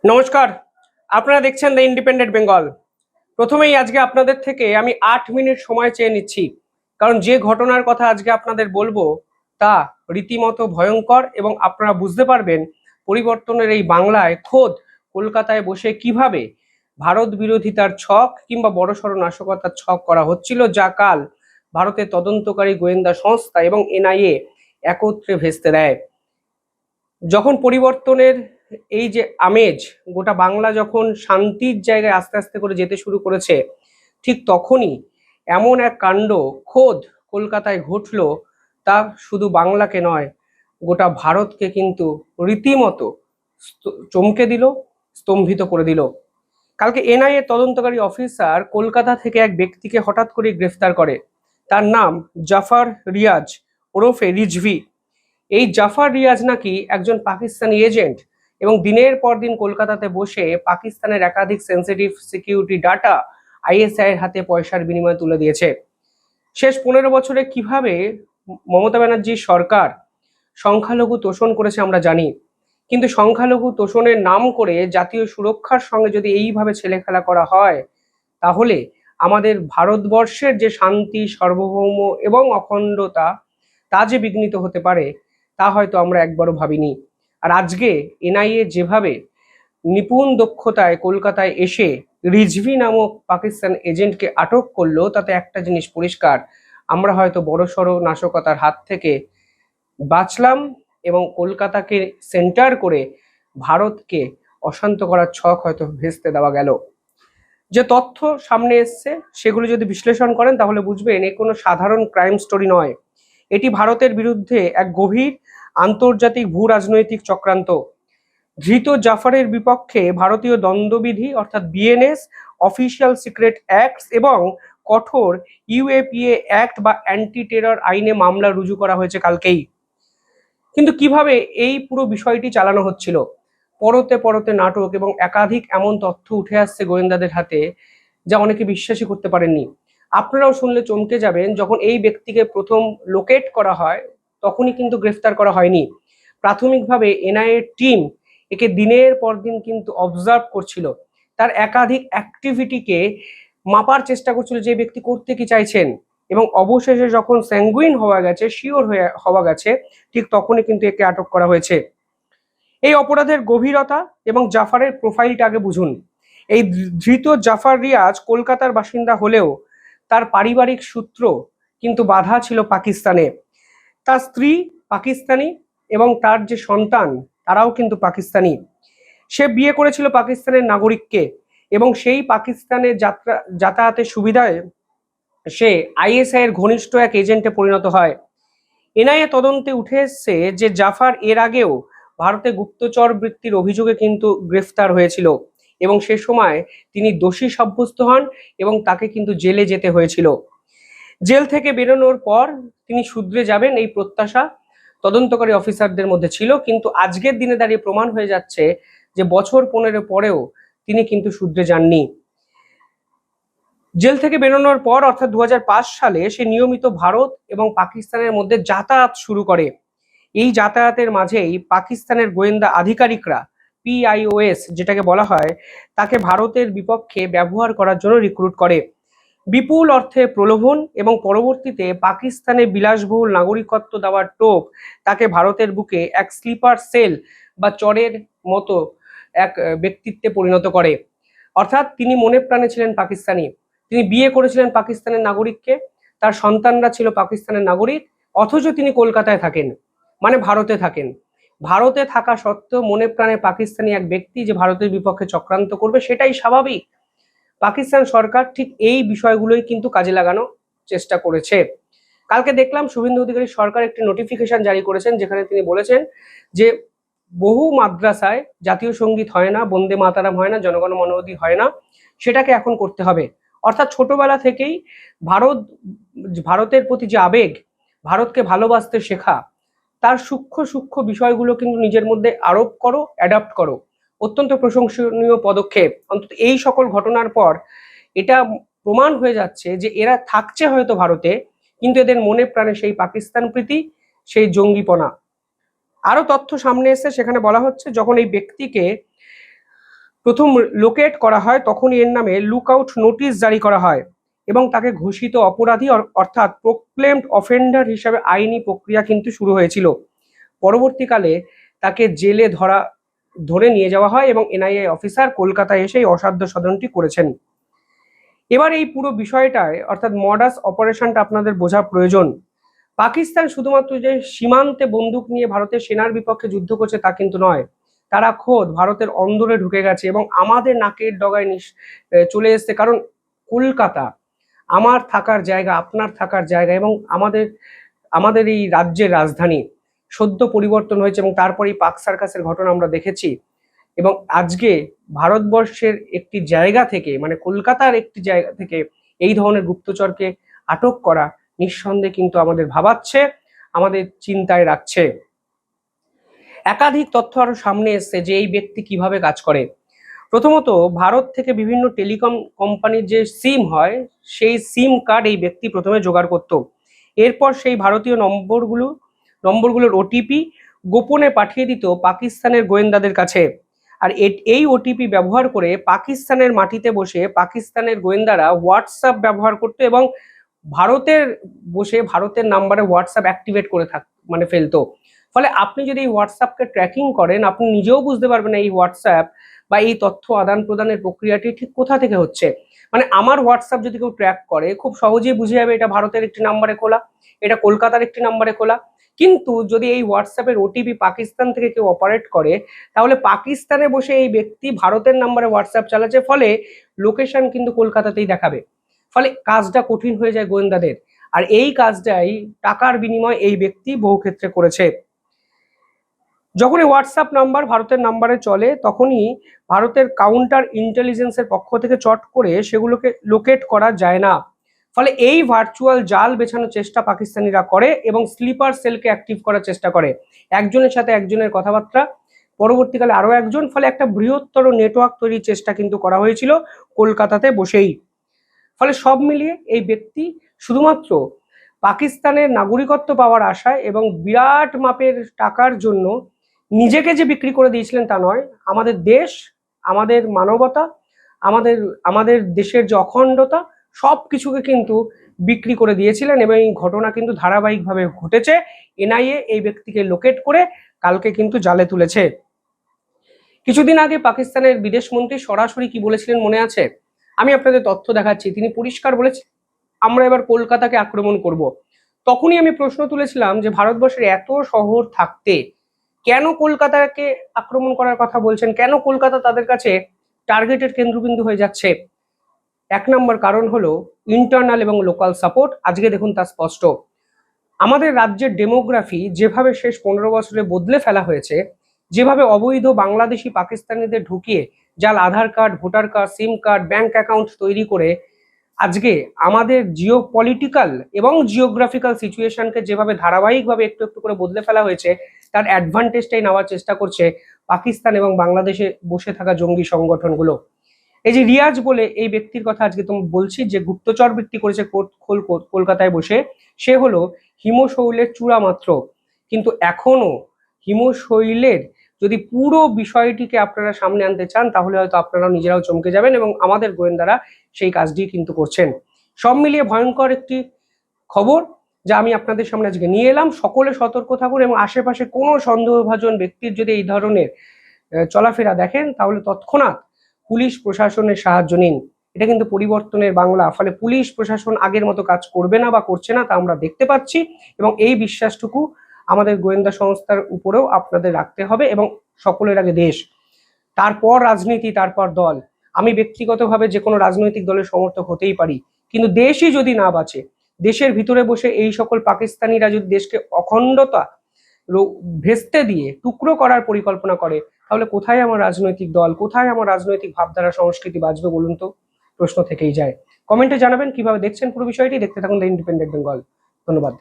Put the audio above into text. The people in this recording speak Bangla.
নমস্কার। আপনারা দেখছেন দ্য ইন্ডিপেন্ডেন্ট বেঙ্গল। প্রথমেই আজকে আপনাদের থেকে আমি 8 মিনিট সময় চেয়ে নিচ্ছি, কারণ যে ঘটনার কথা আজকে আপনাদের বলবো তা রীতিমতো ভয়ঙ্কর এবং আপনারা বুঝতে পারবেন পরিবর্তনের এই বাংলায় খোদ কলকাতায় বসে কিভাবে ভারত বিরোধিতার ছক কিংবা বড়সড় নাশকতার ছক করা হচ্ছিল, যা কাল ভারতের তদন্তকারী গোয়েন্দা সংস্থা এবং এনআইএ একত্রে ভেস্তে দেয়। যখন পরিবর্তনের এই যে আমেজ, গোটা বাংলা যখন শান্তির জায়গায় আস্তে আস্তে করে যেতে শুরু করেছে, ঠিক তখনই এমন এক কাণ্ড খোদ কলকাতায় ঘটলো, তা শুধু বাংলাকে নয়, গোটা ভারতকে কিন্তু রীতিমতো চমকে দিল, স্তম্ভিত করে দিল। কালকে এনআইএ তদন্তকারী অফিসার কলকাতা থেকে এক ব্যক্তিকে হঠাৎ করে গ্রেফতার করে। তার নাম জাফর রিয়াজ ওরফে রিজভি। এই জাফর রিয়াজ নাকি একজন পাকিস্তানি এজেন্ট এবং দিনের পর দিন কলকাতাতে বসে পাকিস্তানের একাধিক সেন্সিটিভ সিকিউরিটি ডাটা আইএসআই এর হাতে পয়সার বিনিময়ে তুলে দিয়েছে। শেষ 15 বছরে কিভাবে মমতা ব্যানার্জির সরকার সংখ্যালঘু তোষণ করেছে আমরা জানি, কিন্তু সংখ্যালঘু তোষণের নাম করে জাতীয় সুরক্ষার সঙ্গে যদি এইভাবে ছেলেখেলা করা হয়, তাহলে আমাদের ভারতবর্ষের যে শান্তি, সার্বভৌম এবং অখণ্ডতা, তা যে বিঘ্নিত হতে পারে তা হয়তো আমরা একবারও ভাবিনি। আর আজকে এনআইএ যেভাবে নিপুণ দক্ষতায় কলকাতায় এসে রিজভি নামক পাকিস্তান এজেন্টকে আটক করলো, তাতে একটা জিনিস পরিষ্কার, আমরা হয়তো বড়সড় নাশকতার হাত থেকে বাঁচলাম এবং কলকাতাকে সেন্টার করে ভারতকে অশান্ত করার ছক হয়তো ভেস্তে দেওয়া গেল। যে তথ্য সামনে এসছে সেগুলো যদি বিশ্লেষণ করেন তাহলে বুঝবেন এ কোনো সাধারণ ক্রাইম স্টোরি নয়। এটি ভারতের বিরুদ্ধে এক গভীর আন্তর্জাতিক ভূ রাজনৈতিক চক্রান্ত। ধৃত জাফরের বিপক্ষে ভারতীয় দণ্ডবিধি অর্থাৎ বিএনএস, অফিসিয়াল সিক্রেট অ্যাক্টস এবং কঠোর ইউএপিএ অ্যাক্ট বা অ্যান্টি টেরর আইনে মামলা রুজু করা হয়েছে কালকেই। কিন্তু কিভাবে এই পুরো বিষয়টি চালানো হচ্ছিল, পরতে পরতে নাটক এবং একাধিক এমন তথ্য উঠে আসছে গোয়েন্দাদের হাতে, যা অনেকে বিশ্বাসই করতে পারেননি। আপনারাও শুনলে চমকে যাবেন, যখন এই ব্যক্তিকে প্রথম লোকেট করা হয় তখনই কিন্তু গ্রেফতার করা হয়নি। প্রাথমিকভাবে এনআইএ টিম একে দিনের পর দিন কিন্তু অবজার্ভ করছিল, তার একাধিক অ্যাক্টিভিটিকে মাপার চেষ্টা করছিল যে ব্যক্তি করতে কি চাইছেন, এবং অবশেষে যখন স্যাঙ্গুইন হওয়া গেছে, শিওর হওয়া গেছে, ঠিক তখনই কিন্তু একে আটক করা হয়েছে। এই অপরাধের গভীরতা এবং জাফারের প্রোফাইলটা আগে বুঝুন। এই ধৃত জাফর রিয়াজ কলকাতার বাসিন্দা হলেও তার পারিবারিক সূত্র কিন্তু বাঁধা ছিল পাকিস্তানে। তার স্ত্রী পাকিস্তানি এবং তার যে সন্তান তারাও কিন্তু পাকিস্তানি। সে বিয়ে করেছিল পাকিস্তানের নাগরিককে এবং সেই পাকিস্তানের যাতায়াতের সুবিধায় সে আইএসআই এর ঘনিষ্ঠ এক এজেন্টে পরিণত হয়। এনআইএ তদন্তে উঠে এসছে যে জাফর এর আগেও ভারতে গুপ্তচর বৃত্তির অভিযোগে কিন্তু গ্রেফতার হয়েছিল এবং সে সময় তিনি দোষী সাব্যস্ত হন এবং তাকে কিন্তু জেলে যেতে হয়েছিল। জেল থেকে বেরোনোর পর তিনি শুধরে যাবেন এই প্রত্যাশা তদন্তকারী অফিসারদের মধ্যে ছিল, কিন্তু আজকের দিনে দাঁড়িয়ে প্রমাণ হয়ে যাচ্ছে যে বছর 15 পরেও তিনি কিন্তু শুধরে যাননি। জেল থেকে বেরোনোর পর অর্থাৎ 2005 সালে সে নিয়মিত ভারত এবং পাকিস্তানের মধ্যে যাতায়াত শুরু করে। এই যাতায়াতের মাঝেই পাকিস্তানের গোয়েন্দা আধিকারিকরা, পিআইওএস যেটাকে বলা হয়, তাকে ভারতের বিপক্ষে ব্যবহার করার জন্য রিক্রুট করে। বিপুল অর্থে প্রলোভন এবং পরবর্তীতে পাকিস্তানে বিলাসবহুল নাগরিকত্ব দেওয়ার টোপ তাকে ভারতের বুকে এক স্লিপার সেল বা চরের মতো এক ব্যক্তিত্বে পরিণত করে। অর্থাৎ তিনি মনে প্রাণে ছিলেন পাকিস্তানি, তিনি বিয়ে করেছিলেন পাকিস্তানের নাগরিককে, তার সন্তানরা ছিল পাকিস্তানের নাগরিক, অথচ তিনি কলকাতায় থাকেন, মানে ভারতে থাকেন। ভারতে থাকা সত্ত্বেও মনে প্রাণে পাকিস্তানি এক ব্যক্তি যে ভারতের বিপক্ষে চক্রান্ত করবে, সেটাই স্বাভাবিক। পাকিস্তান সরকার ঠিক এই বিষয়গুলোই কিন্তু কাজে লাগানোর চেষ্টা করেছে। কালকে দেখলাম শুভেন্দু অধিকারী সরকার একটি নোটিফিকেশন জারি করেছেন, যেখানে তিনি বলেছেন যে বহু মাদ্রাসায় জাতীয় সঙ্গীত হয় না, বন্দে মাতারাম হয় না, জনগণ মন অধি হয় না, সেটাকে এখন করতে হবে। অর্থাৎ ছোটবেলা থেকেই ভারত ভারতের প্রতি যে আবেগ, ভারতকে ভালোবাসতে শেখা, তার সূক্ষ্ম সূক্ষ্ম বিষয়গুলো কিন্তু নিজের মধ্যে আরোপ করো, অ্যাডাপ্ট করো। অত্যন্ত প্রশংসনীয় পদক্ষেপ। অন্তত এই সকল ঘটনার পর এটা প্রমাণ হয়ে যাচ্ছে যে এরা থাকছে হয়তো ভারতে, কিন্তু এদের মনে প্রাণে সেই পাকিস্তান প্রীতি, সেই জঙ্গিপনা। আরো তথ্য সামনে এসে সেখানে বলা হচ্ছে, যখন এই ব্যক্তিকে প্রথম লোকেট করা হয় তখনই এর নামে লুকআউট নোটিশ জারি করা হয় এবং তাকে ঘোষিত অপরাধী অর্থাৎ প্রোক্লেমড অফেন্ডার হিসাবে আইনি প্রক্রিয়া কিন্তু শুরু হয়েছিল। পরবর্তীকালে তাকে জেলে ধরে নিয়ে যাওয়া হয় এবং এনআইএ অফিসার কলকাতায় এসে এই অসাধ্য সাধনটি করেছেন। এবার এই পুরো বিষয়টায় অর্থাৎ মডাস অপারেশনটা আপনাদের বোঝা প্রয়োজন। পাকিস্তান শুধুমাত্র যে সীমান্তে বন্দুক নিয়ে ভারতের সেনার বিপক্ষে যুদ্ধ করছে তা কিন্তু নয়, তারা খোদ ভারতের অন্দরে ঢুকে গেছে এবং আমাদের নাকের ডগায় চলে এসছে। কারণ কলকাতা আমার থাকার জায়গা, আপনার থাকার জায়গা এবং আমাদের এই রাজ্যের রাজধানী সদ্য পরিবর্তন হয়েছে এবং তারপরেই পাক সার্কাসের ঘটনা আমরা দেখেছি। এবং আজকে ভারতবর্ষের একটি জায়গা থেকে মানে কলকাতার একটি জায়গা থেকে এই ধরনের গুপ্তচরকে আটক করা নিঃসন্দেহে কিন্তু আমাদের ভাবাচ্ছে, আমাদের চিন্তায় রাখছে। একাধিক তথ্য আরো সামনে এসছে যে এই ব্যক্তি কিভাবে কাজ করে। প্রথমত, ভারত থেকে বিভিন্ন টেলিকম কোম্পানির যে সিম হয় সেই সিম কার্ড এই ব্যক্তি প্রথমে জোগাড় করত। এরপর সেই ভারতীয় নম্বরগুলোর ওটিপি গোপনে পাঠিয়ে দিত পাকিস্তানের গোয়েন্দাদের কাছে। আর এই ওটিপি ব্যবহার করে পাকিস্তানের মাটিতে বসে পাকিস্তানের গোয়েন্দারা হোয়াটসঅ্যাপ ব্যবহার করতো এবং ভারতের নাম্বারে হোয়াটসঅ্যাপ অ্যাক্টিভেট করে ফেলতো। ফলে আপনি যদি এই হোয়াটসঅ্যাপকে ট্র্যাকিং করেন আপনি নিজেও বুঝতে পারবেন এই হোয়াটসঅ্যাপ বা এই তথ্য আদান প্রদানের প্রক্রিয়াটি ঠিক কোথা থেকে হচ্ছে। মানে আমার হোয়াটসঅ্যাপ যদি কেউ ট্র্যাক করে খুব সহজেই বুঝে যাবে এটা ভারতের একটি নাম্বারে খোলা, এটা কলকাতার একটি নাম্বারে খোলা। কিন্তু যদি এই হোয়াটসঅ্যাপের ওটিপি পাকিস্তান থেকে কেউ অপারেট করে তাহলে পাকিস্তানে বসে এই ব্যক্তি ভারতের নাম্বারে হোয়াটসঅ্যাপ চালাচ্ছে, ফলে লোকেশন কিন্তু কলকাতাতেই দেখাবে। ফলে কাজটা কঠিন হয়ে যায় গোয়েন্দাদের। আর এই কাজটাই টাকার বিনিময়ে এই ব্যক্তি বহু ক্ষেত্রে করেছে। যখনই হোয়াটসঅ্যাপ নাম্বার ভারতের নাম্বারে চলে তখনই ভারতের কাউন্টার ইন্টেলিজেন্সের পক্ষ থেকে চট করে সেগুলোকে লোকেট করা যায় না। ফলে এই ভার্চুয়াল জাল বেছানোর চেষ্টা পাকিস্তানিরা করে এবং স্লিপার সেলকে অ্যাক্টিভ করার চেষ্টা করে। একজনের সাথে একজনের কথাবার্তা, পরবর্তীকালে আরো একজন, ফলে একটা বৃহত্তর নেটওয়ার্ক তৈরির চেষ্টা কিন্তু করা হয়েছিল কলকাতাতে বসেই। ফলে সব মিলিয়ে এই ব্যক্তি শুধুমাত্র পাকিস্তানের নাগরিকত্ব পাওয়ার আশায় এবং বিরাট মাপের টাকার জন্য নিজেকে যে বিক্রি করে দিয়েছিলেন তা নয়, আমাদের দেশ, আমাদের মানবতা, আমাদের দেশের যে অখণ্ডতা সব কিছুকে কিন্তু বিক্রি করে দিয়েছিলেন এবং এই ঘটনা কিন্তু ধারাবাহিকভাবে ঘটেছে। এনআইএ এই ব্যক্তিকে লোকেট করে কালকে কিন্তু জালে তুলেছে। কিছুদিন আগে পাকিস্তানের বিদেশমন্ত্রী সরাসরি কি বলেছিলেন মনে আছে? আমি আপনাদের তথ্য দেখাচ্ছি। তিনি পরিষ্কার বলেছেন আমরা এবার কলকাতাকে আক্রমণ করব। তখনই আমি প্রশ্ন তুলেছিলাম যে ভারতবর্ষের এত শহর থাকতে কেন কলকাতাকে আক্রমণ করার কথা বলছেন, কেন কলকাতা তাদের কাছে টার্গেটের কেন্দ্রবিন্দু হয়ে যাচ্ছে? এক নম্বর কারণ হলো ইন্টারনাল এবং লোকাল সাপোর্ট। আজকে দেখুন তা স্পষ্ট। আমাদের রাজ্যের ডেমোগ্রাফি যেভাবে শেষ 15 বছরে বদলে ফেলা হয়েছে, যেভাবে অবৈধ বাংলাদেশি পাকিস্তানিদের ঢুকিয়ে জাল Aadhaar card, voter card, SIM card, bank account তৈরি করে আজকে আমাদের জিও পলিটিক্যাল এবং জিওগ্রাফিক্যাল সিচুয়েশনকে যেভাবে ধারাবাহিকভাবে একটু একটু করে বদলে ফেলা হয়েছে তার অ্যাডভান্টেজটাই নেওয়ার চেষ্টা করছে পাকিস্তান এবং বাংলাদেশে বসে থাকা জঙ্গি সংগঠনগুলো। এই যে রিয়াজ বলে এই ব্যক্তির কথা আজকে তুমি বলছি যে গুপ্তচর বৃত্তি করেছে কলকাতায় বসে, সে হলো হিমশৈলের চূড়া মাত্র। কিন্তু এখনো হিমশৈলের যদি পুরো বিষয়টিকে আপনারা সামনে আনতে চান তাহলে হয়তো আপনারাও নিজেরাও চমকে যাবেন এবং আমাদের গোয়েন্দারা সেই কাজটি কিন্তু করছেন। সব মিলিয়ে ভয়ঙ্কর একটি খবর যা আমি আপনাদের সামনে আজকে নিয়ে এলাম। সকলে সতর্ক থাকুন এবং আশেপাশে কোনো সন্দেহভাজন ব্যক্তির যদি এই ধরনের চলাফেরা দেখেন তাহলে তৎক্ষণাৎ পুলিশ প্রশাসনের সাহায্য নিন। এটা কিন্তু পরিবর্তনের বাংলা। ফলে পুলিশ প্রশাসন আগের মতো কাজ করবে না বা করছে না তা আমরা দেখতে পাচ্ছি এবং এই বিশ্বাসটুকু আমাদের গোয়েন্দা সংস্থার উপরেও আপনাদের রাখতে হবে এবং সকলের আগে দেশ, তারপর রাজনীতি, তারপর দল। আমি ব্যক্তিগতভাবে যে কোনো রাজনৈতিক দলের সমর্থক হতেই পারি, কিন্তু দেশই যদি না বাঁচে, দেশের ভিতরে বসে এই সকল পাকিস্তানিরা যদি দেশকে অখণ্ডতা ভেস্তে দিয়ে টুকরো করার পরিকল্পনা করে তাহলে কোথায় আমার রাজনৈতিক দল, কোথায় আমার রাজনৈতিক ভাবধারা সংস্কৃতি বাঁচবে বলুন তো? প্রশ্ন থেকেই যায়। কমেন্টে জানাবেন কিভাবে দেখছেন পুরো বিষয়টি। দেখতে থাকুন দ্য ইন্ডিপেন্ডেন্ট বেঙ্গল। ধন্যবাদ।